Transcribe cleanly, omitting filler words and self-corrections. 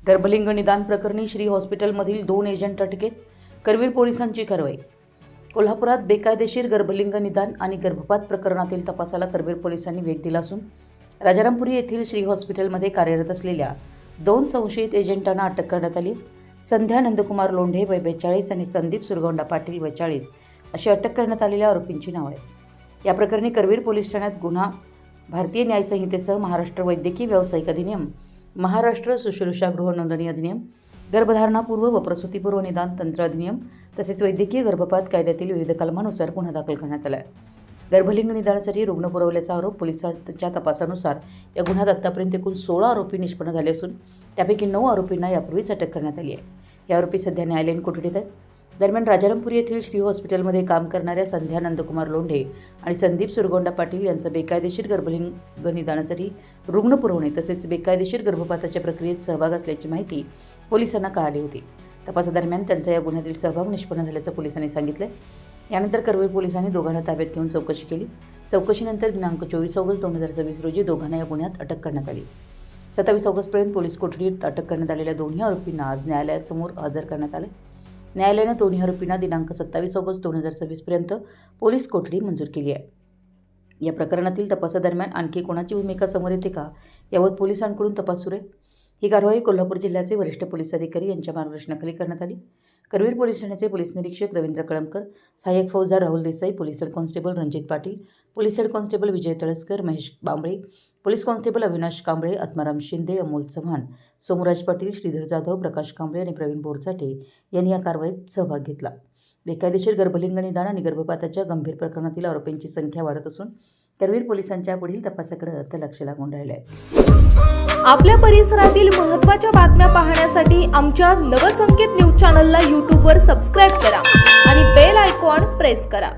गर्भलिंग निदान प्रकरणी श्री हॉस्पिटलमधील 2 एजंट अटकेत, करवीर पोलिसांची कारवाई। कोल्हापुरात बेकायदेशीर गर्भलिंग निदान आणि गर्भपात प्रकरणातील तपासाला करवीर पोलिसांनी वेग दिला असून राजारामपुरी येथील श्री हॉस्पिटलमध्ये कार्यरत असलेल्या 2 संशयित एजंटांना अटक करण्यात आली। संध्या नंदकुमार लोंढे वय 42 आणि संदीप सुरगोंडा पाटील वय 40 अशी अटक करण्यात आलेल्या आरोपींची नावे आहेत। या प्रकरणी करवीर पोलीस ठाण्यात गुन्हा, भारतीय न्याय संहितेसह महाराष्ट्र वैद्यकीय व्यावसायिक अधिनियम, महाराष्ट्र शुश्रूषा गृह नोंदणी अधिनियम, गर्भधारणापूर्व व प्रसूतीपूर्व निदान तंत्र अधिनियम तसेच वैद्यकीय गर्भपात कायद्यातील विविध कलमानुसार गुन्हा दाखल करण्यात आला आहे। गर्भलिंग निदानासाठी रुग्ण पुरवल्याचा आरोप पोलिसांच्या तपासानुसार या गुन्ह्यात आतापर्यंत एकूण 16 आरोपी निष्पन्न झाले असून त्यापैकी 9 आरोपींना यापूर्वीच अटक करण्यात आली आहे। हे आरोपी सध्या न्यायालयीन कोठडीत आहेत। दरम्यान राजारामपुरी येथील श्री हॉस्पिटलमध्ये काम करणाऱ्या संध्या नंदकुमार लोंढे आणि संदीप सुरगोंडा पाटील यांचा बेकायदेशीर गर्भलिंग निदानासाठी रुग्ण पुरवणे तसेच बेकायदेशीर गर्भपाताच्या प्रक्रियेत सहभाग असल्याची माहिती पोलिसांना कळाली होती। तपासादरम्यान त्यांचा या गुन्ह्यातील सहभाग निष्पन्न झाल्याचं पोलिसांनी सांगितलं। यानंतर करवीर पोलिसांनी दोघांना ताब्यात घेऊन चौकशी केली। चौकशीनंतर दिनांक 24 ऑगस्ट 2026 रोजी दोघांना या गुन्ह्यात अटक करण्यात आली। 27 ऑगस्टपर्यंत पोलीस कोठडीत अटक करण्यात आलेल्या दोन्ही आरोपींना आज न्यायालयासमोर हजर करण्यात आले। न्यायालयाने दोन्ही आरोपींना दिनांक 27 ऑगस्ट 2026 पर्यंत पोलीस कोठडी मंजूर केली आहे। या प्रकरणातील तपासादरम्यान आणखी कोणाची भूमिका समोर येते का यावर पोलिसांकडून तपास सुरू आहे। ही कारवाई कोल्हापूर जिल्ह्याचे वरिष्ठ पोलीस अधिकारी यांच्या मार्गदर्शनाखाली करण्यात आली। करवीर पोलीस ठाण्याचे पोलीस निरीक्षक रवींद्र कळमकर, सहाय्यक फौजदार Rahul Desai, police head constable Ranjit Patil, police head constable Vijay Talaskar, Mahesh Bamble, police constable Avinash Kamble, Atmaram Shinde, Amol Chavan, Somraj Patil, Shridhar Jadhav, Prakash Kamble आणि प्रवीण बोरसाटे यांनी या कारवाईत सहभाग घेतला। बेकायदेशीर गर्भलिंग निदान आणि गर्भपाताच्या गंभीर प्रकरणातील आरोपींची संख्या वाढत असून करवीर पोलिसांच्या पुढील तपासाकडे आता लक्ष लागून राहिले आहे। आपल्या परिसरातील महत्त्वाच्या बातम्या पाहण्यासाठी आमच्या नवसंकेत न्यूज चॅनलला यूट्यूबवर सबस्क्राईब करा आणि बेल आयकॉन प्रेस करा।